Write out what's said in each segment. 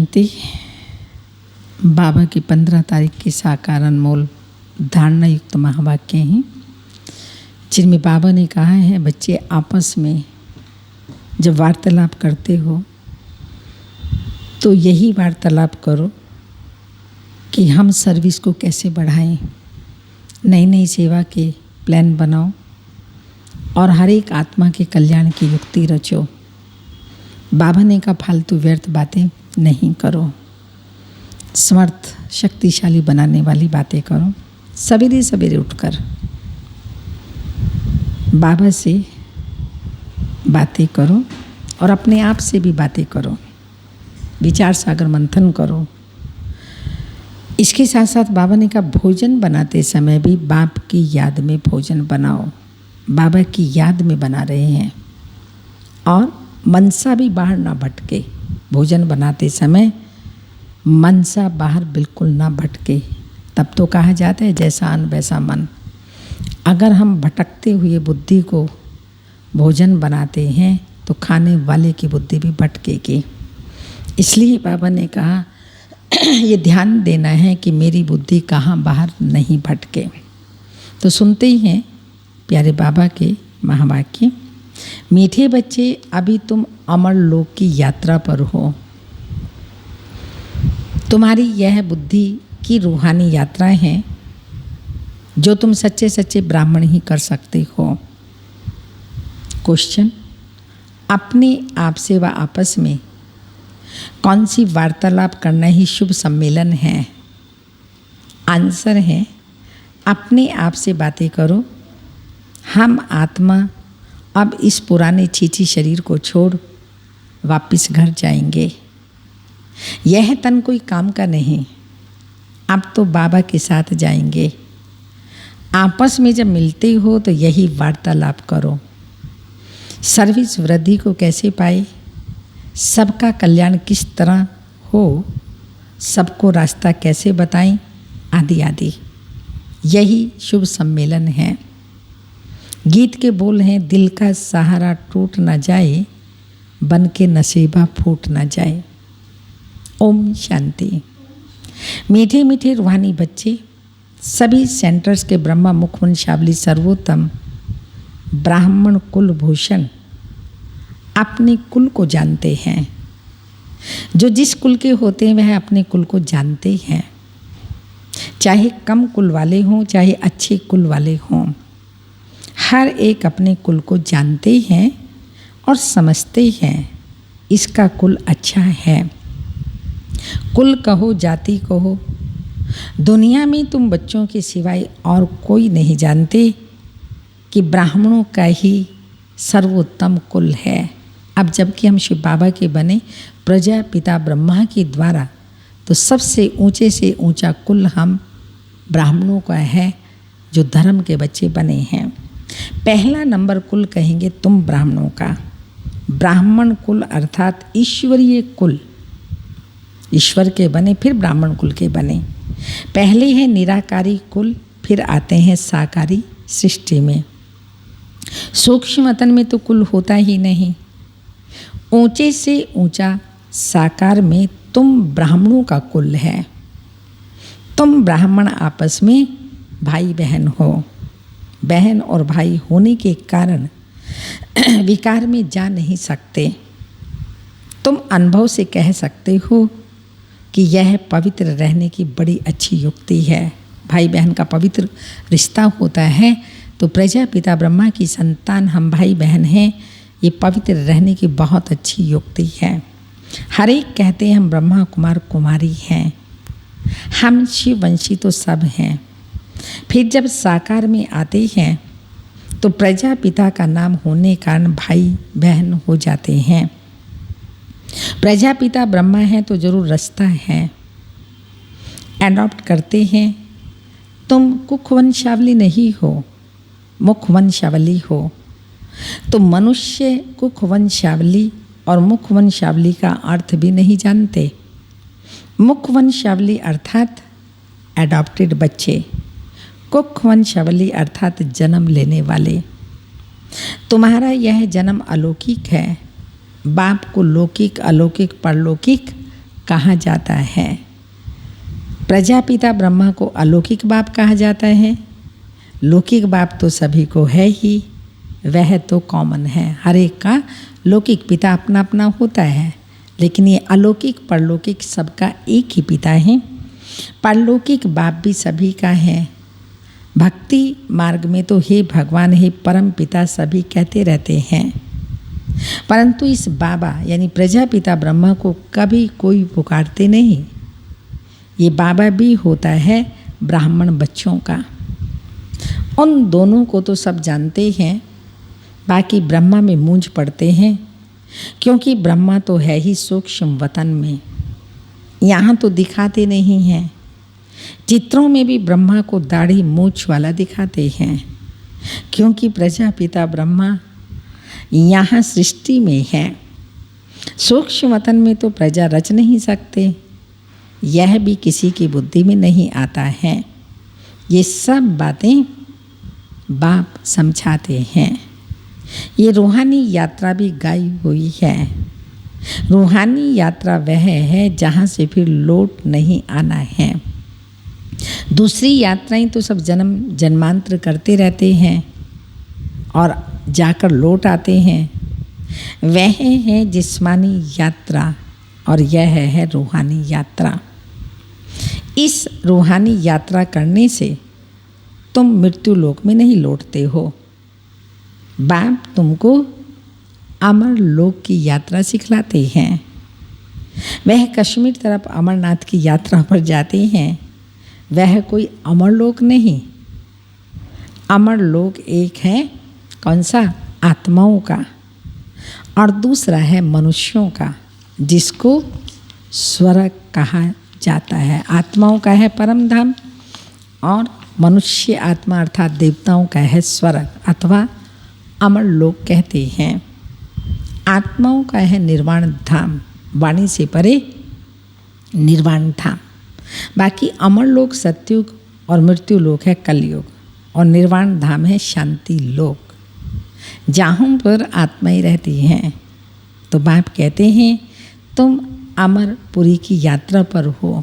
शांति। बाबा की 15 तारीख की साकार अनमोल धारणा युक्त महावाक्य हैं, जिनमें बाबा ने कहा है, बच्चे आपस में जब वार्तालाप करते हो तो यही वार्तालाप करो कि हम सर्विस को कैसे बढ़ाएं, नई नई सेवा के प्लान बनाओ और हर एक आत्मा के कल्याण की युक्ति रचो। बाबा ने कहा फालतू व्यर्थ बातें नहीं करो, समर्थ शक्तिशाली बनाने वाली बातें करो। सवेरे सवेरे उठकर बाबा से बातें करो और अपने आप से भी बातें करो, विचार सागर मंथन करो। इसके साथ साथ बाबा ने कहा भोजन बनाते समय भी बाप की याद में भोजन बनाओ। बाबा की याद में बना रहे हैं और मनसा भी बाहर ना भटके। भोजन बनाते समय मनसा बाहर बिल्कुल ना भटके। तब तो कहा जाता है जैसा अन्न वैसा मन। अगर हम भटकते हुए बुद्धि को भोजन बनाते हैं तो खाने वाले की बुद्धि भी भटकेगी। इसलिए बाबा ने कहा ये ध्यान देना है कि मेरी बुद्धि कहाँ बाहर नहीं भटके। तो सुनते ही हैं प्यारे बाबा के महावाक्य। मीठे बच्चे, अभी तुम अमर लोक की यात्रा पर हो। तुम्हारी यह बुद्धि की रूहानी यात्रा है जो तुम सच्चे सच्चे ब्राह्मण ही कर सकते हो। क्वेश्चन, अपने आप से व आपस में कौन सी वार्तालाप करना ही शुभ सम्मेलन है? आंसर है अपने आप से बातें करो। हम आत्मा अब इस पुराने छीछी शरीर को छोड़ वापस घर जाएंगे। यह तन कोई काम का नहीं, अब तो बाबा के साथ जाएंगे। आपस में जब मिलते हो तो यही वार्तालाप करो। सर्विस वृद्धि को कैसे पाए, सबका कल्याण किस तरह हो, सबको रास्ता कैसे बताएं, आदि आदि। यही शुभ सम्मेलन है। गीत के बोल हैं, दिल का सहारा टूट ना जाए, बन के नसीबा फूट ना जाए। ओम शांति। मीठे मीठे रूहानी बच्चे, सभी सेंटर्स के ब्रह्मा मुखवंशावली सर्वोत्तम ब्राह्मण कुलभूषण अपने कुल को जानते हैं। जो जिस कुल के होते हैं वह अपने कुल को जानते हैं, चाहे कम कुल वाले हों चाहे अच्छे कुल वाले हों। हर एक अपने कुल को जानते हैं और समझते हैं इसका कुल अच्छा है। कुल कहो जाति कहो, दुनिया में तुम बच्चों के सिवाय और कोई नहीं जानते कि ब्राह्मणों का ही सर्वोत्तम कुल है। अब जबकि हम शिव बाबा के बने प्रजापिता ब्रह्मा के द्वारा, तो सबसे ऊंचे से ऊंचा कुल हम ब्राह्मणों का है जो धर्म के बच्चे बने हैं। पहला नंबर कुल कहेंगे तुम ब्राह्मणों का। ब्राह्मण कुल अर्थात ईश्वरीय कुल, ईश्वर के बने फिर ब्राह्मण कुल के बने। पहले है निराकारी कुल, फिर आते हैं साकारी सृष्टि में। सूक्ष्म मतन में तो कुल होता ही नहीं। ऊंचे से ऊंचा साकार में तुम ब्राह्मणों का कुल है। तुम ब्राह्मण आपस में भाई बहन हो। बहन और भाई होने के कारण विकार में जा नहीं सकते। तुम अनुभव से कह सकते हो कि यह पवित्र रहने की बड़ी अच्छी युक्ति है। भाई बहन का पवित्र रिश्ता होता है, तो प्रजापिता ब्रह्मा की संतान हम भाई बहन हैं, ये पवित्र रहने की बहुत अच्छी युक्ति है। हर एक कहते हैं हम ब्रह्मा कुमार कुमारी हैं, हम शिव वंशी तो सब हैं। फिर जब साकार में आते हैं तो प्रजापिता का नाम होने कारण भाई बहन हो जाते हैं। प्रजापिता ब्रह्मा है तो जरूर रास्ता है, एडॉप्ट करते हैं। तुम कुखवंशावली नहीं हो, मुखवंशावली हो। तो मनुष्य कुखवंशावली और मुखवंशावली का अर्थ भी नहीं जानते। मुखवंशावली अर्थात एडॉप्टेड बच्चे, कुखवंशावली अर्थात जन्म लेने वाले। तुम्हारा यह जन्म अलौकिक है। बाप को लौकिक अलौकिक परलौकिक कहा जाता है। प्रजापिता ब्रह्मा को अलौकिक बाप कहा जाता है। लौकिक बाप तो सभी को है ही, वह तो कॉमन है, हर एक का लौकिक पिता अपना अपना होता है, लेकिन ये अलौकिक परलौकिक सबका एक ही पिता है। परलौकिक बाप भी सभी का है। भक्ति मार्ग में तो हे भगवान, हे परम पिता सभी कहते रहते हैं, परंतु इस बाबा यानी प्रजापिता ब्रह्मा को कभी कोई पुकारते नहीं। ये बाबा भी होता है ब्राह्मण बच्चों का। उन दोनों को तो सब जानते हैं, बाकी ब्रह्मा में मूंझ पड़ते हैं, क्योंकि ब्रह्मा तो है ही सूक्ष्म वतन में, यहाँ तो दिखाते नहीं हैं। चित्रों में भी ब्रह्मा को दाढ़ी मूंछ वाला दिखाते हैं, क्योंकि प्रजापिता ब्रह्मा यहाँ सृष्टि में है। सूक्ष्म वतन में तो प्रजा रच नहीं सकते, यह भी किसी की बुद्धि में नहीं आता है। ये सब बातें बाप समझाते हैं। ये रूहानी यात्रा भी गाई हुई है। रूहानी यात्रा वह है जहाँ से फिर लौट नहीं आना है। दूसरी यात्राएं तो सब जन्म जन्मांतर करते रहते हैं और जाकर लौट आते हैं। वह है जिस्मानी यात्रा और यह है रूहानी यात्रा। इस रूहानी यात्रा करने से तुम मृत्यु लोक में नहीं लौटते हो। बाप तुमको अमर लोक की यात्रा सिखलाते हैं। वह कश्मीर तरफ अमरनाथ की यात्रा पर जाते हैं, वह कोई अमर लोक नहीं। अमर लोक एक है, कौन सा? आत्माओं का, और दूसरा है मनुष्यों का, जिसको स्वर्ग कहा जाता है। आत्माओं का है परम धाम और मनुष्य आत्मा अर्थात देवताओं का है स्वर्ग अथवा अमर लोक कहते हैं। आत्माओं का है निर्वाण धाम, वाणी से परे निर्वाण धाम। बाकी अमर लोक सतयुग और मृत्यु लोक है कलयुग, और निर्वाण धाम है शांति लोक, जहाँ पर आत्माएं रहती हैं। तो बाप कहते हैं तुम अमरपुरी की यात्रा पर हो।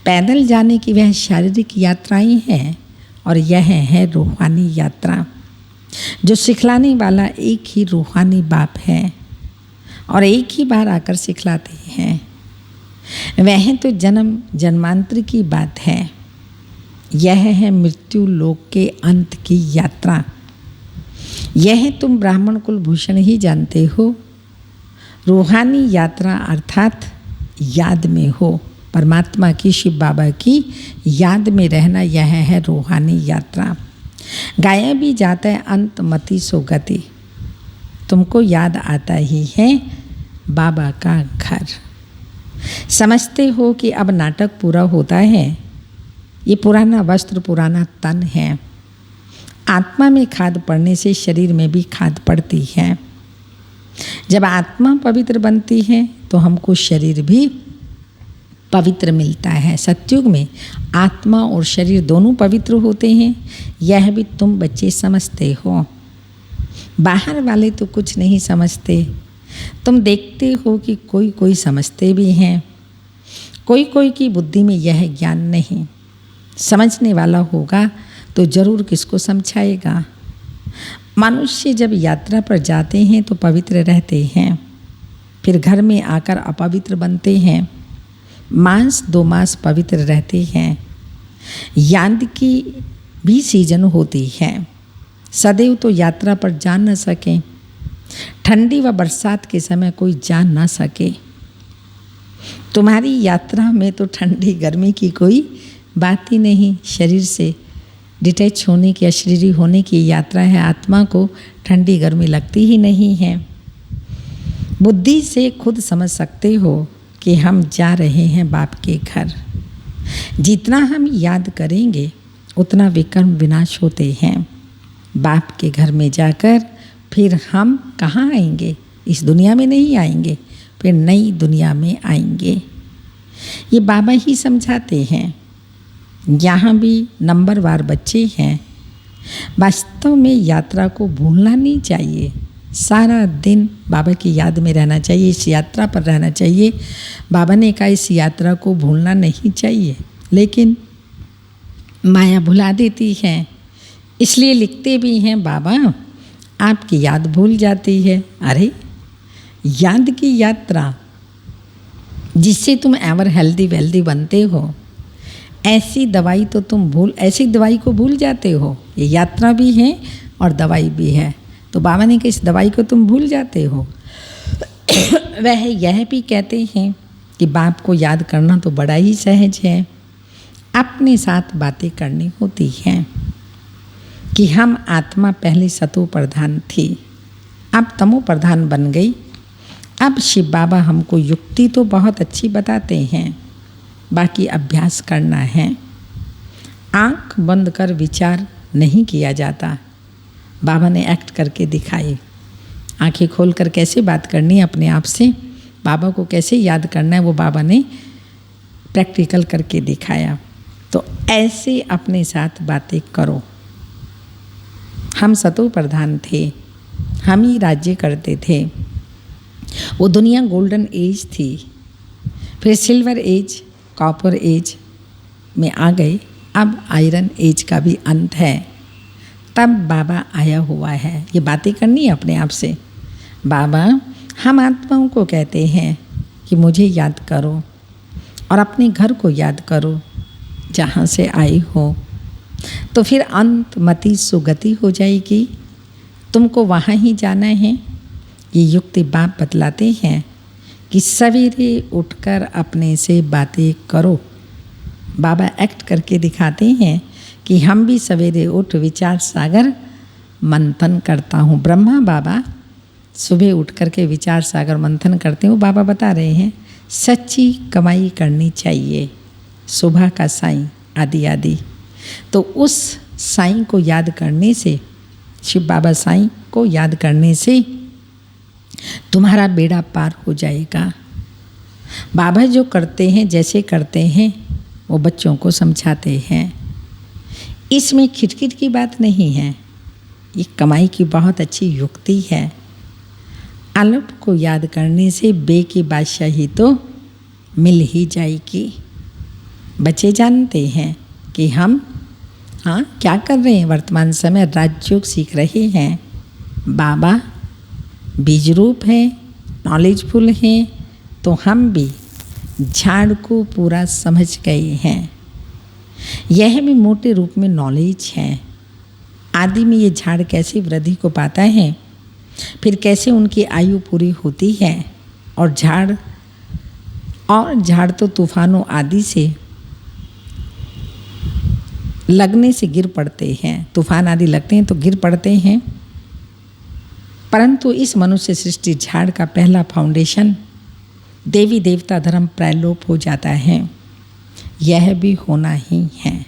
पैदल जाने की वह शारीरिक यात्राएं हैं, और यह है रूहानी यात्रा। जो सिखलाने वाला एक ही रूहानी बाप है और एक ही बार आकर सिखलाते हैं। वह तो जन्म जन्मांतर की बात है। यह है मृत्यु लोक के अंत की यात्रा। यह तुम ब्राह्मण कुल भूषण ही जानते हो। रूहानी यात्रा अर्थात याद में हो, परमात्मा की, शिव बाबा की याद में रहना, यह है रूहानी यात्रा। गाया भी जाता है अंत मति सो गति। तुमको याद आता ही है बाबा का घर। समझते हो कि अब नाटक पूरा होता है। ये पुराना वस्त्र, पुराना तन है। आत्मा में खाद पड़ने से शरीर में भी खाद पड़ती है। जब आत्मा पवित्र बनती है तो हमको शरीर भी पवित्र मिलता है। सतयुग में आत्मा और शरीर दोनों पवित्र होते हैं। यह भी तुम बच्चे समझते हो। बाहर वाले तो कुछ नहीं समझते। तुम देखते हो कि कोई कोई समझते भी हैं, कोई कोई की बुद्धि में यह ज्ञान नहीं। समझने वाला होगा तो जरूर किसको समझाएगा। मनुष्य जब यात्रा पर जाते हैं तो पवित्र रहते हैं, फिर घर में आकर अपवित्र बनते हैं। मास 2 मास पवित्र रहते हैं। याद की भी सीजन होती है। सदैव तो यात्रा पर जा न सके। ठंडी व बरसात के समय कोई जा न सके। तुम्हारी यात्रा में तो ठंडी गर्मी की कोई बात ही नहीं। शरीर से डिटैच होने की, अशरीरी होने की यात्रा है। आत्मा को ठंडी गर्मी लगती ही नहीं है। बुद्धि से खुद समझ सकते हो कि हम जा रहे हैं बाप के घर। जितना हम याद करेंगे उतना विकर्म विनाश होते हैं। बाप के घर में जाकर फिर हम कहाँ आएंगे? इस दुनिया में नहीं आएंगे, फिर नई दुनिया में आएंगे। ये बाबा ही समझाते हैं। यहाँ भी नंबरवार बच्चे हैं। वास्तव में यात्रा को भूलना नहीं चाहिए। सारा दिन बाबा की याद में रहना चाहिए, इस यात्रा पर रहना चाहिए। बाबा ने कहा इस यात्रा को भूलना नहीं चाहिए, लेकिन माया भुला देती है। इसलिए लिखते भी हैं बाबा आपकी याद भूल जाती है। अरे याद की यात्रा जिससे तुम एवर हेल्दी वेल्दी बनते हो, ऐसी दवाई को भूल जाते हो। ये यात्रा भी है और दवाई भी है। तो बाबा ने कहा इस दवाई को तुम भूल जाते हो। वह यह भी कहते हैं कि बाप को याद करना तो बड़ा ही सहज है। अपने साथ बातें करनी होती हैं कि हम आत्मा पहले सतो प्रधान थी, अब तमो प्रधान बन गई। अब शिव बाबा हमको युक्ति तो बहुत अच्छी बताते हैं, बाकी अभ्यास करना है। आँख बंद कर विचार नहीं किया जाता। बाबा ने एक्ट करके दिखाई। आंखें खोलकर कैसे बात करनी है अपने आप से, बाबा को कैसे याद करना है, वो बाबा ने प्रैक्टिकल करके दिखाया। तो ऐसे अपने साथ बातें करो। हम सतो प्रधान थे, हम ही राज्य करते थे। वो दुनिया गोल्डन एज थी, फिर सिल्वर एज, कॉपर एज में आ गए। अब आयरन एज का भी अंत है, तब बाबा आया हुआ है। ये बातें करनी है अपने आप से। बाबा हम आत्माओं को कहते हैं कि मुझे याद करो और अपने घर को याद करो जहाँ से आई हो, तो फिर अंत मति सुगति हो जाएगी। तुमको वहाँ ही जाना है। ये युक्ति बाप बतलाते हैं कि सवेरे उठकर अपने से बातें करो। बाबा एक्ट करके दिखाते हैं कि हम भी सवेरे उठ विचार सागर मंथन करता हूँ। ब्रह्मा बाबा सुबह उठ कर के विचार सागर मंथन करते हैं। वो बाबा बता रहे हैं सच्ची कमाई करनी चाहिए, सुबह का साईं आदि आदि। तो उस साईं को याद करने से, शिव बाबा साईं को याद करने से तुम्हारा बेड़ा पार हो जाएगा। बाबा जो करते हैं, जैसे करते हैं, वो बच्चों को समझाते हैं। इसमें खिटखिट की बात नहीं है, ये कमाई की बहुत अच्छी युक्ति है। अलप को याद करने से बे की बादशाही तो मिल ही जाएगी। बच्चे जानते हैं कि हम क्या कर रहे हैं, वर्तमान समय राजयोग सीख रहे हैं। बाबा बीज रूप है, नॉलेजफुल हैं, तो हम भी झाड़ को पूरा समझ गए हैं। यह भी मोटे रूप में नॉलेज है। आदि में ये झाड़ कैसे वृद्धि को पाता है, फिर कैसे उनकी आयु पूरी होती है। और झाड़ तो तूफानों आदि से लगने से गिर पड़ते हैं। तूफान आदि लगते हैं तो गिर पड़ते हैं, परंतु इस मनुष्य सृष्टि झाड़ का पहला फाउंडेशन देवी देवता धर्म प्रायलोप हो जाता है। यह भी होना ही है।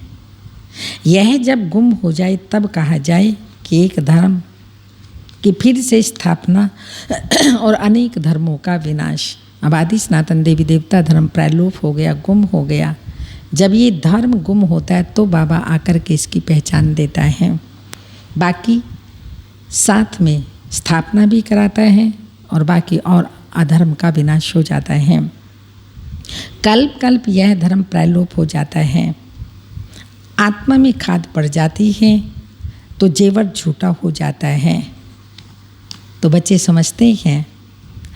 यह जब गुम हो जाए तब कहा जाए कि एक धर्म की फिर से स्थापना और अनेक धर्मों का विनाश। अब आदि सनातन देवी देवता धर्म प्रायलोप हो गया, गुम हो गया। जब ये धर्म गुम होता है तो बाबा आकर के इसकी पहचान देता है। बाकी साथ में स्थापना भी कराता है और बाकी और अधर्म का विनाश हो जाता है। कल्प कल्प यह धर्म प्रायलोप हो जाता है। आत्मा में खाद पड़ जाती है तो जेवर झूठा हो जाता है। तो बच्चे समझते हैं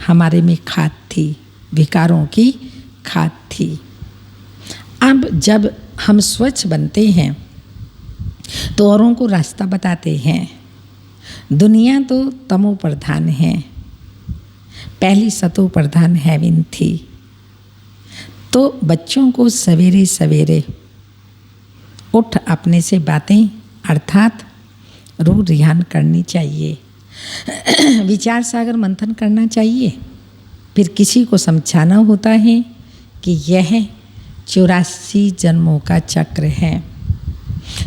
हमारे में खाद थी, विकारों की खाद थी। अब जब हम स्वच्छ बनते हैं तो औरों को रास्ता बताते हैं। दुनिया तो तमो प्रधान है, पहली सतो प्रधान हेवन थी। तो बच्चों को सवेरे सवेरे उठ अपने से बातें अर्थात रूह रिहान करनी चाहिए, विचार सागर मंथन करना चाहिए। फिर किसी को समझाना होता है कि यह 84 जन्मों का चक्र है।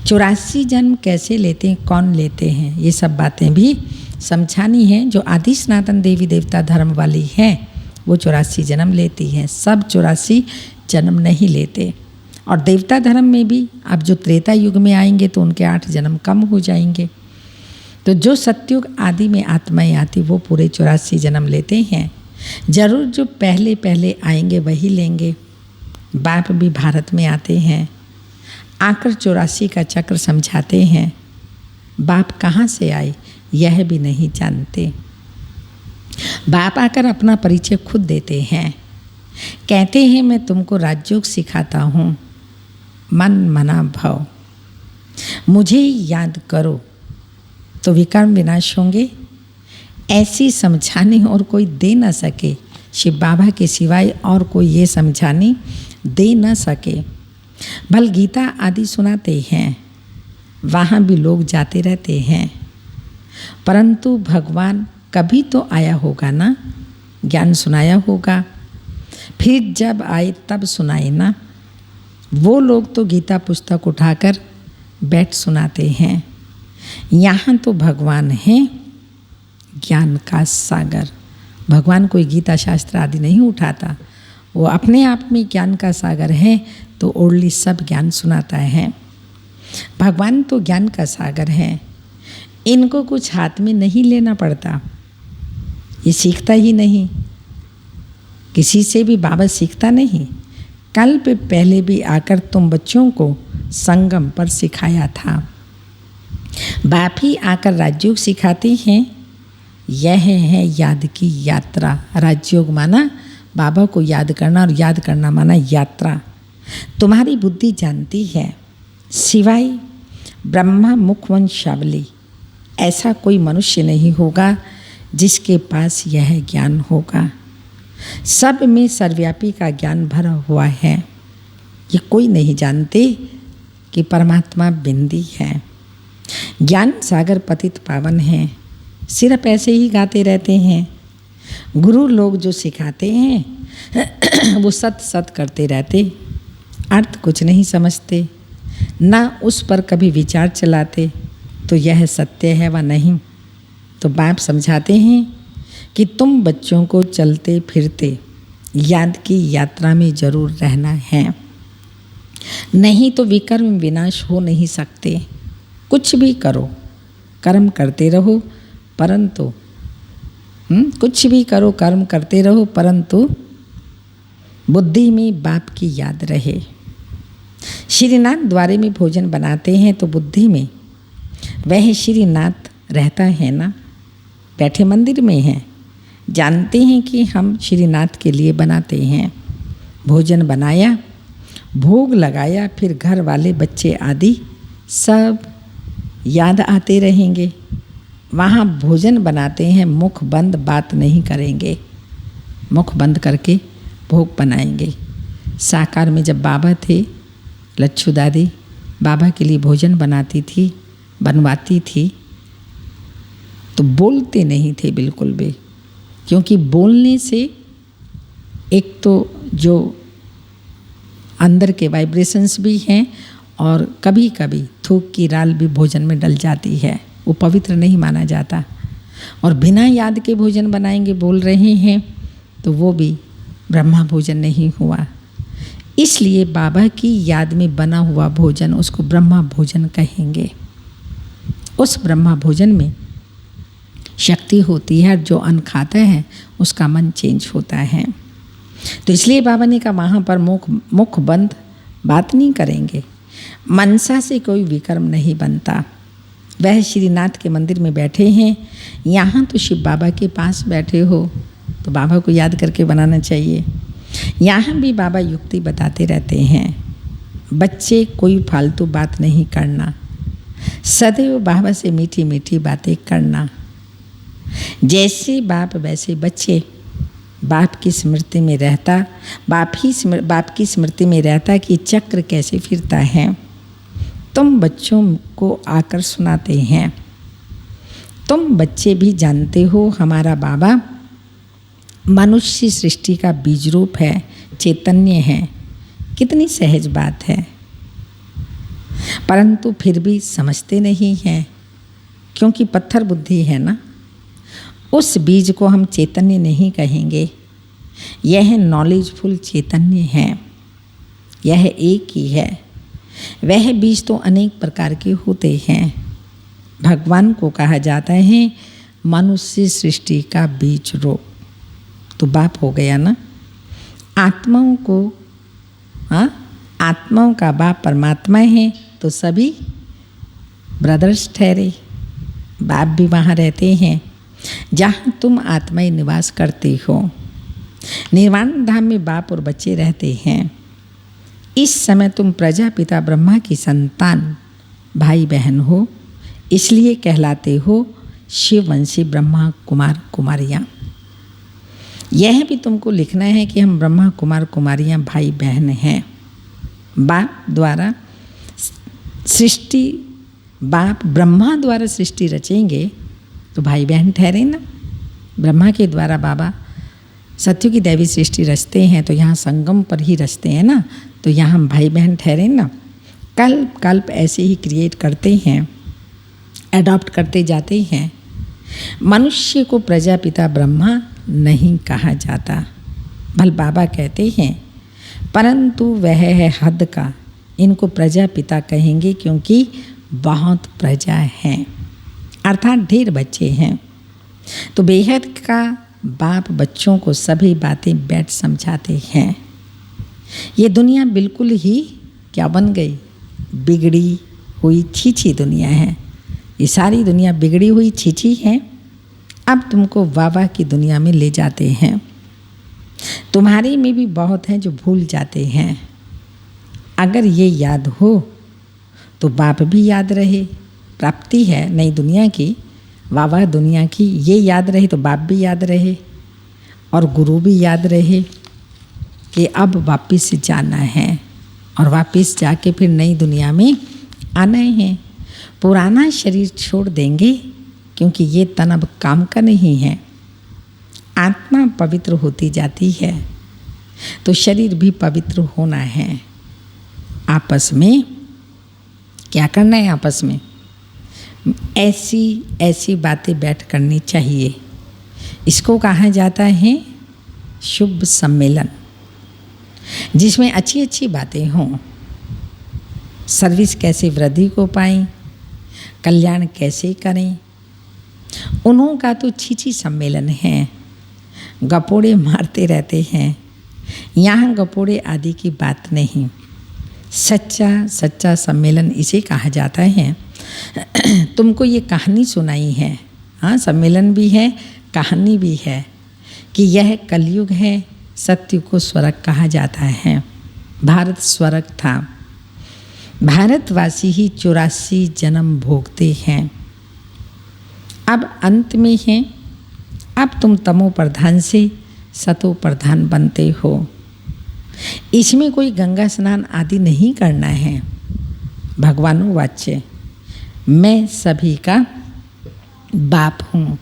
84 जन्म कैसे लेते हैं, कौन लेते हैं, ये सब बातें भी समझानी है। जो आदि सनातन देवी देवता धर्म वाली है वो 84 जन्म लेती है, सब 84 जन्म नहीं लेते। और देवता धर्म में भी अब जो त्रेता युग में आएंगे तो उनके 8 जन्म कम हो जाएंगे। तो तो जो सतयुग आदि में आत्माएं आती वो पूरे 84 जन्म लेते हैं। जरूर जो पहले पहले आएंगे वही लेंगे। बाप भी भारत में आते हैं, आकर 84 का चक्र समझाते हैं। बाप कहाँ से आए यह भी नहीं जानते। बाप आकर अपना परिचय खुद देते हैं, कहते हैं मैं तुमको राजयोग सिखाता हूँ। मन मना भव, मुझे याद करो तो विकर्म विनाश होंगे। ऐसी समझाने और कोई दे न सके, शिव बाबा के सिवाय और कोई ये समझाने दे न सके। भल गीता आदि सुनाते हैं, वहाँ भी लोग जाते रहते हैं, परंतु भगवान कभी तो आया होगा ना, ज्ञान सुनाया होगा। फिर जब आए तब सुनाए ना। वो लोग तो गीता पुस्तक उठाकर बैठ सुनाते हैं। यहाँ तो भगवान हैं ज्ञान का सागर। भगवान कोई गीता शास्त्र आदि नहीं उठाता, वो अपने आप में ज्ञान का सागर है, तो ओरली सब ज्ञान सुनाता है। भगवान तो ज्ञान का सागर है, इनको कुछ हाथ में नहीं लेना पड़ता, ये सीखता ही नहीं, किसी से भी बाबा सीखता नहीं। कल पे पहले भी आकर तुम बच्चों को संगम पर सिखाया था। बाप ही आकर राजयोग सिखाते हैं। यह है याद की यात्रा। राजयोग माना बाबा को याद करना, और याद करना माना यात्रा। तुम्हारी बुद्धि जानती है, सिवाय ब्रह्मा मुखवंशावली ऐसा कोई मनुष्य नहीं होगा जिसके पास यह ज्ञान होगा। सब में सर्वव्यापी का ज्ञान भरा हुआ है। ये कोई नहीं जानते कि परमात्मा बिंदी है। ज्ञान सागर पतित पावन है, सिर्फ ऐसे ही गाते रहते हैं। गुरु लोग जो सिखाते हैं वो सत सत करते रहते, अर्थ कुछ नहीं समझते, ना उस पर कभी विचार चलाते तो यह सत्य है व नहीं। तो बाप समझाते हैं कि तुम बच्चों को चलते फिरते याद की यात्रा में जरूर रहना है, नहीं तो विकर्म विनाश हो नहीं सकते। कुछ भी करो, कर्म करते रहो, परंतु कुछ भी करो कर्म करते रहो, परंतु बुद्धि में बाप की याद रहे। श्रीनाथ द्वारे में भोजन बनाते हैं तो बुद्धि में वह श्रीनाथ रहता है ना, बैठे मंदिर में हैं, जानते हैं कि हम श्रीनाथ के लिए बनाते हैं। भोजन बनाया, भोग लगाया, फिर घर वाले बच्चे आदि सब याद आते रहेंगे। वहाँ भोजन बनाते हैं, मुख बंद बात नहीं करेंगे, मुख बंद करके भोग बनाएंगे। साकार में जब बाबा थे, लच्छू दादी बाबा के लिए भोजन बनाती थी, बनवाती थी, तो बोलते नहीं थे बिल्कुल भी, क्योंकि बोलने से एक तो जो अंदर के वाइब्रेशंस भी हैं, और कभी कभी थूक की राल भी भोजन में डल जाती है, वो पवित्र नहीं माना जाता। और बिना याद के भोजन बनाएंगे, बोल रहे हैं, तो वो भी ब्रह्मा भोजन नहीं हुआ। इसलिए बाबा की याद में बना हुआ भोजन उसको ब्रह्मा भोजन कहेंगे। उस ब्रह्मा भोजन में शक्ति होती है, जो अन्न खाता है उसका मन चेंज होता है। तो इसलिए बाबा ने कहा वहाँ पर मुख बंद बात नहीं करेंगे। मनसा से कोई विकर्म नहीं बनता। वह श्रीनाथ के मंदिर में बैठे हैं, यहाँ तो शिव बाबा के पास बैठे हो तो बाबा को याद करके बनाना चाहिए। यहाँ भी बाबा युक्ति बताते रहते हैं, बच्चे कोई फालतू बात नहीं करना, सदैव बाबा से मीठी मीठी बातें करना। जैसे बाप वैसे बच्चे। बाप की स्मृति में रहता, बाप की स्मृति में रहता कि चक्र कैसे फिरता है। तुम बच्चों को आकर सुनाते हैं। तुम बच्चे भी जानते हो हमारा बाबा मनुष्य सृष्टि का बीज रूप है, चैतन्य है। कितनी सहज बात है, परंतु फिर भी समझते नहीं हैं, क्योंकि पत्थर बुद्धि है ना। उस बीज को हम चैतन्य नहीं कहेंगे, यह नॉलेजफुल चैतन्य है, यह एक ही है। वह बीज तो अनेक प्रकार के होते हैं, भगवान को कहा जाता है मनुष्य सृष्टि का बीज रोप। तो बाप हो गया ना। आत्माओं को, आत्माओं का बाप परमात्मा है, तो सभी ब्रदर्स ठहरे। बाप भी वहाँ रहते हैं जहाँ तुम आत्माएं निवास करते हो। निर्वाण धाम में बाप और बच्चे रहते हैं। इस समय तुम प्रजापिता ब्रह्मा की संतान भाई बहन हो, इसलिए कहलाते हो शिववंशी ब्रह्मा कुमार कुमारियाँ। यह भी तुमको लिखना है कि हम ब्रह्मा कुमार कुमारियाँ भाई बहन हैं। बाप द्वारा सृष्टि, बाप ब्रह्मा द्वारा सृष्टि रचेंगे तो भाई बहन ठहरे ना। ब्रह्मा के द्वारा बाबा सत्य की दैवी सृष्टि रचते हैं, तो यहाँ संगम पर ही रचते हैं ना, तो यहाँ हम भाई बहन ठहरे ना। कल्प कल्प ऐसे ही क्रिएट करते हैं, एडॉप्ट करते जाते हैं। मनुष्य को प्रजापिता ब्रह्मा नहीं कहा जाता, भल बाबा कहते हैं, परंतु वह है हद का। इनको प्रजापिता कहेंगे क्योंकि बहुत प्रजा हैं, अर्थात ढेर बच्चे हैं। तो बेहद का बाप बच्चों को सभी बातें बैठ समझाते हैं। ये दुनिया बिल्कुल ही क्या बन गई, बिगड़ी हुई छीछी दुनिया है। ये सारी दुनिया बिगड़ी हुई छीछी है। अब तुमको वाह की दुनिया में ले जाते हैं। तुम्हारे में भी बहुत हैं जो भूल जाते हैं। अगर ये याद हो तो बाप भी याद रहे, प्राप्ति है नई दुनिया की, वाह दुनिया की, ये याद रहे तो बाप भी याद रहे और गुरु भी याद रहे कि अब वापस जाना है और वापस जाके फिर नई दुनिया में आना है। पुराना शरीर छोड़ देंगे क्योंकि ये तन अब काम का नहीं है। आत्मा पवित्र होती जाती है तो शरीर भी पवित्र होना है। आपस में क्या करना है, आपस में ऐसी ऐसी बातें बैठ करनी चाहिए। इसको कहा जाता है शुभ सम्मेलन, जिसमें अच्छी अच्छी बातें हों। सर्विस कैसे वृद्धि को पाएं, कल्याण कैसे करें। उन्हों का तो छीछी सम्मेलन है, गपोड़े मारते रहते हैं। यहाँ गपोड़े आदि की बात नहीं। सच्चा सम्मेलन इसे कहा जाता है। तुमको ये कहानी सुनाई है, हाँ, सम्मेलन भी है, कहानी भी है कि यह कलयुग है। सत्य को स्वर्ग कहा जाता है। भारत स्वर्ग था। भारतवासी ही 84 जन्म भोगते हैं। अब अंत में हैं। अब तुम तमो प्रधान से सतो प्रधान बनते हो। इसमें कोई गंगा स्नान आदि नहीं करना है। भगवानो वाच्य, मैं सभी का बाप हूँ।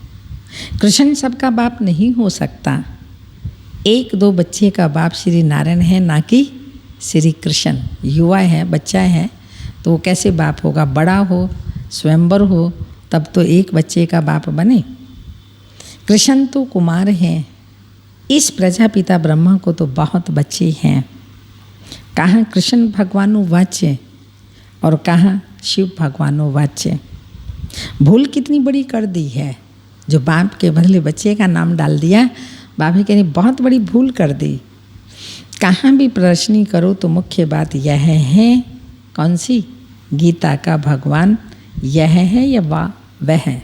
कृष्ण सबका बाप नहीं हो सकता। एक दो बच्चे का बाप श्री नारायण है, ना कि श्री कृष्ण। युवा है, बच्चा है, तो वो कैसे बाप होगा। बड़ा हो, स्वयंवर हो, तब तो एक बच्चे का बाप बने। कृष्ण तो कुमार हैं। इस प्रजापिता ब्रह्मा को तो बहुत बच्चे हैं। कहाँ कृष्ण भगवानो वाच्य और कहाँ शिव भगवानो वाच्य। भूल कितनी बड़ी कर दी है, जो बाप के बदले बच्चे का नाम डाल दिया। बाबा कह रहे बहुत बड़ी भूल कर दी। कहाँ भी प्रदर्शनी करो तो मुख्य बात यह है, कौन सी, गीता का भगवान यह है या वह है,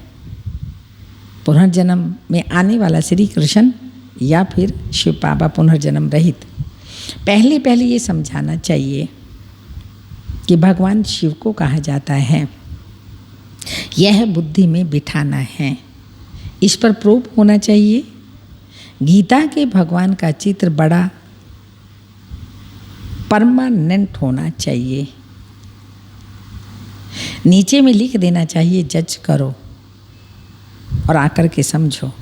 पुनर्जन्म में आने वाला श्री कृष्ण या फिर शिव बाबा पुनर्जन्म रहित। पहले ये समझाना चाहिए कि भगवान शिव को कहा जाता है। यह बुद्धि में बिठाना है, इस पर प्रूफ होना चाहिए। गीता के भगवान का चित्र बड़ा परमानेंट होना चाहिए। नीचे में लिख देना चाहिए, जज करो और आकर के समझो,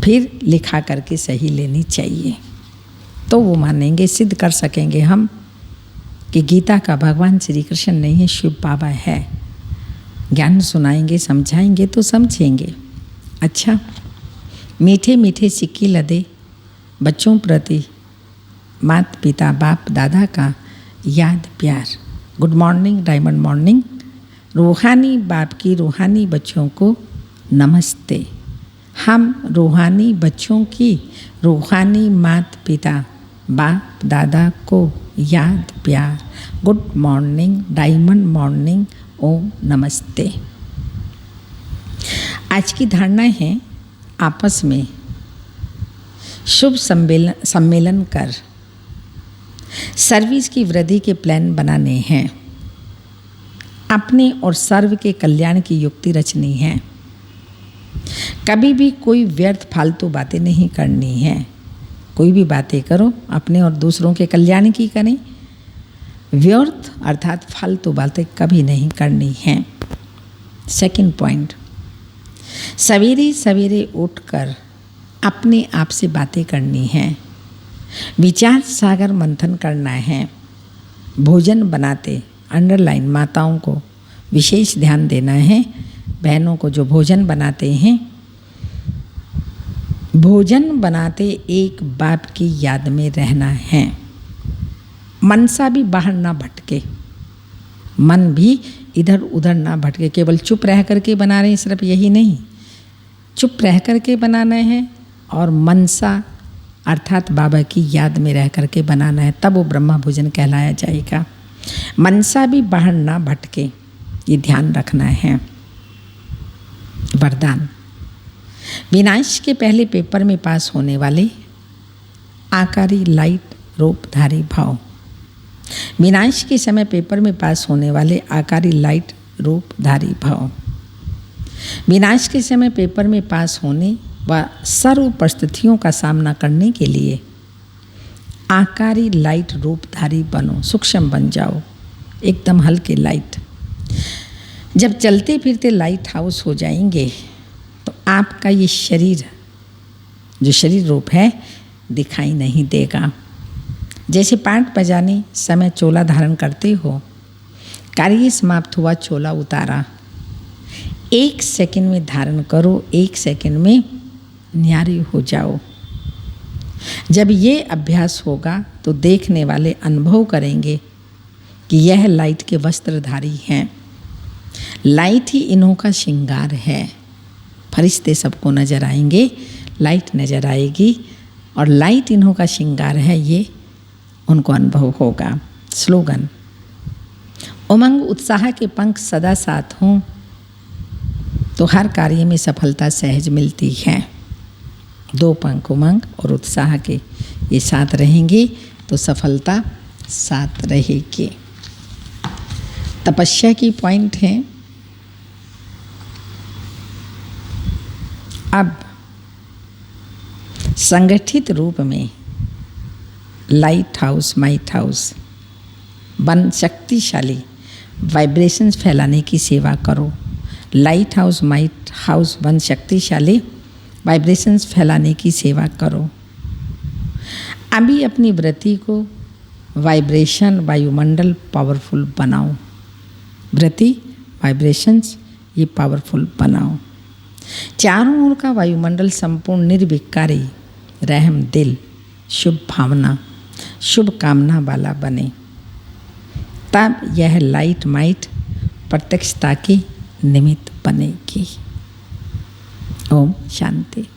फिर लिखा करके सही लेनी चाहिए, तो वो मानेंगे, सिद्ध कर सकेंगे हम कि गीता का भगवान श्री कृष्ण नहीं है, शिव बाबा है। ज्ञान सुनाएंगे, समझाएंगे तो समझेंगे। अच्छा, मीठे मीठे सिक्के लदे बच्चों प्रति माता पिता बाप दादा का याद प्यार। गुड मॉर्निंग, डायमंड मॉर्निंग, रूहानी बाप की रूहानी बच्चों को नमस्ते। हम रूहानी बच्चों की रूहानी माता पिता बाप दादा को याद प्यार गुड मॉर्निंग, डायमंड मॉर्निंग, ओम नमस्ते। आज की धारणा है आपस में शुभ सम्मेलन कर सर्विस की वृद्धि के प्लान बनाने हैं। अपने और सर्व के कल्याण की युक्ति रचनी है। कभी भी कोई व्यर्थ फालतू बातें नहीं करनी है। कोई भी बातें करो अपने और दूसरों के कल्याण की करें। व्यर्थ अर्थात फालतू बातें कभी नहीं करनी हैं। सेकंड पॉइंट, सवेरे सवेरे उठकर अपने आप से बातें करनी हैं। विचार सागर मंथन करना है। भोजन बनाते अंडरलाइन माताओं को विशेष ध्यान देना है। बहनों को जो भोजन बनाते हैं, भोजन बनाते एक बाप की याद में रहना है। मनसा भी बाहर ना भटके, मन भी इधर उधर ना भटके। केवल चुप रह करके बना रहे हैं, सिर्फ यही नहीं, चुप रह करके बनाना है और मनसा अर्थात बाबा की याद में रह करके बनाना है, तब वो ब्रह्मा भोजन कहलाया जाएगा। मनसा भी बाहर ना भटके, ये ध्यान रखना है। वरदान, विनाश के पहले पेपर में पास होने वाले आकारी लाइट रूपधारी भाव। विनाश के समय पेपर में पास होने वाले आकारी लाइट रूपधारी भाव। विनाश के समय पेपर में पास होने व सर्व परिस्थितियों का सामना करने के लिए आकारी लाइट रूपधारी बनो, सूक्ष्म बन जाओ, एकदम हल्के लाइट। जब चलते फिरते लाइट हाउस हो जाएंगे तो आपका ये शरीर, जो शरीर रूप है, दिखाई नहीं देगा। जैसे पाठ बजाने समय चोला धारण करते हो, कार्य समाप्त हुआ, चोला उतारा, 1 सेकंड में धारण करो, 1 सेकंड में न्यारी हो जाओ। जब ये अभ्यास होगा तो देखने वाले अनुभव करेंगे कि यह लाइट के वस्त्रधारी हैं। लाइट ही इन्हों का श्रृंगार है। फरिश्ते सबको नजर आएंगे, लाइट नजर आएगी और लाइट इन्हों का श्रृंगार है, ये उनको अनुभव होगा। स्लोगन, उमंग उत्साह के पंख सदा साथ हों तो हर कार्य में सफलता सहज मिलती है। 2 पंख उमंग और उत्साह के ये साथ रहेंगे तो सफलता साथ रहेगी। तपस्या की पॉइंट है, अब संगठित रूप में लाइट हाउस माइट हाउस बन शक्तिशाली वाइब्रेशंस फैलाने की सेवा करो। लाइट हाउस माइट हाउस बन शक्तिशाली वाइब्रेशंस फैलाने की सेवा करो। अभी अपनी वृत्ति को वाइब्रेशन वायुमंडल पावरफुल बनाओ। वृत्ति वाइब्रेशंस ये पावरफुल बनाओ। चारों ओर का वायुमंडल संपूर्ण निर्विकारी, रहम दिल, शुभ भावना, शुभ कामना वाला बने। तब यह लाइट माइट प्रत्यक्षता की निमित्त बनेगी। ओम शांति।